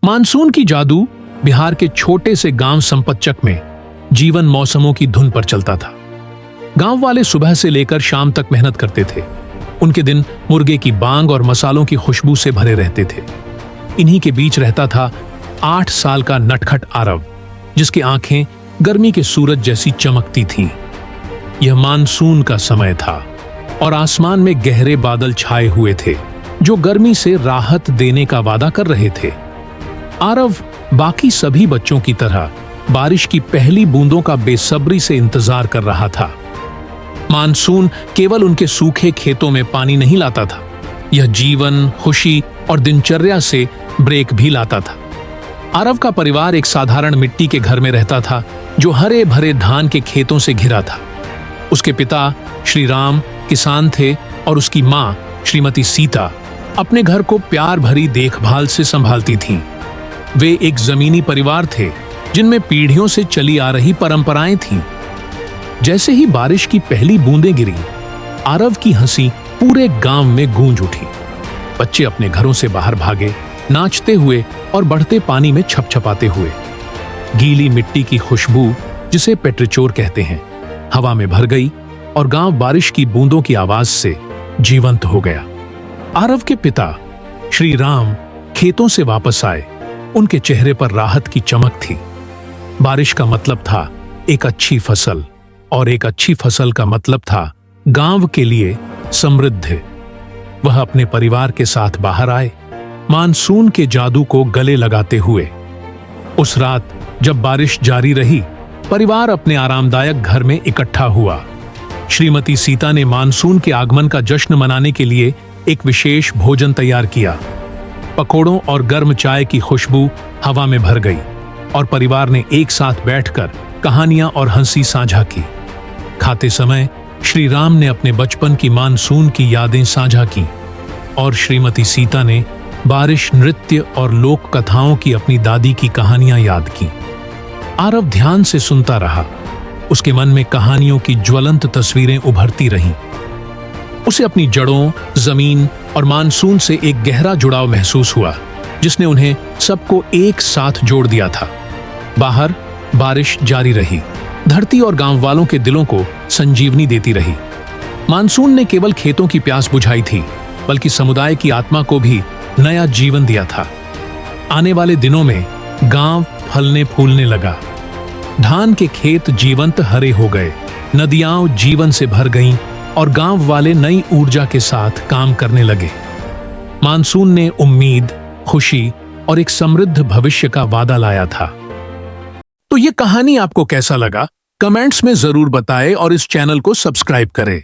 Monsoon की जादू बिहार के छोटे से गांव संपतचक में जीवन मौसमों की धुन पर चलता था। गांव वाले सुबह से लेकर शाम तक मेहनत करते थे। उनके दिन मुर्गे की बांग और मसालों की खुशबू से भरे रहते थे। इन्हीं के बीच रहता था 8 साल का नटखट आरव, जिसकी आंखें गर्मी के सूरज जैसी चमकती थीं। यह मानसून का समय था और आसमान में गहरे बादल छाए हुए थे जो गर्मी से राहत देने का वादा कर रहे थे। आरव बाकी सभी बच्चों की तरह बारिश की पहली बूंदों का बेसब्री से इंतजार कर रहा था। मानसून केवल उनके सूखे खेतों में पानी नहीं लाता था, यह जीवन, खुशी और दिनचर्या से ब्रेक भी लाता था। आरव का परिवार एक साधारण मिट्टी के घर में रहता था जो हरे भरे धान के खेतों से घिरा था। उसके पिता श्री राम किसान थे और उसकी मां श्रीमती सीता अपने घर को प्यार भरी देखभाल से संभालती थीं। वे एक जमीनी परिवार थे जिनमें पीढ़ियों से चली आ रही परंपराएं थीं। जैसे ही बारिश की पहली बूंदें गिरी, आरव की हंसी पूरे गांव में गूंज उठी। बच्चे अपने घरों से बाहर भागे, नाचते हुए और बढ़ते पानी में छपछपाते हुए। गीली मिट्टी की खुशबू, जिसे पेट्रिचोर कहते हैं, हवा में भर गई और गांव बारिश की बूंदों की आवाज से जीवंत हो गया। आरव के पिता श्री राम खेतों से वापस आए। उनके चेहरे पर राहत की चमक थी। बारिश का मतलब था एक अच्छी फसल, और एक अच्छी फसल का मतलब था गांव के लिए समृद्धि। वह अपने परिवार के साथ बाहर आए, मानसून के जादू को गले लगाते हुए। उस रात जब बारिश जारी रही, परिवार अपने आरामदायक घर में इकट्ठा हुआ। श्रीमती सीता ने मानसून के आगमन का जश्न मनाने के लिए एक विशेष भोजन तैयार किया। पकोड़ों और गर्म चाय की खुशबू हवा में भर गई और परिवार ने एक साथ बैठकर कहानियां और हंसी साझा की। खाते समय श्री राम ने अपने बचपन की मानसून की यादें साझा की और श्रीमती सीता ने बारिश, नृत्य और लोक कथाओं की अपनी दादी की कहानियां याद की। आरव ध्यान से सुनता रहा। उसके मन में कहानियों की ज्वलंत तस्वीरें उभरती रहीं। उसे अपनी जड़ों, जमीन और मानसून से एक गहरा जुड़ाव महसूस हुआ, जिसने उन्हें सबको एक साथ जोड़ दिया था। बाहर बारिश जारी रही, धरती और गांव वालों के दिलों को संजीवनी देती रही। मानसून ने केवल खेतों की प्यास बुझाई थी, बल्कि समुदाय की आत्मा को भी नया जीवन दिया था। आने वाले दिनों में गांव फलने फूलने लगा। धान के खेत जीवंत हरे हो गए, नदियां जीवन से भर गईं और गांव वाले नई ऊर्जा के साथ काम करने लगे। मानसून ने उम्मीद, खुशी और एक समृद्ध भविष्य का वादा लाया था। तो ये कहानी आपको कैसा लगा? कमेंट्स में जरूर बताएं और इस चैनल को सब्सक्राइब करें।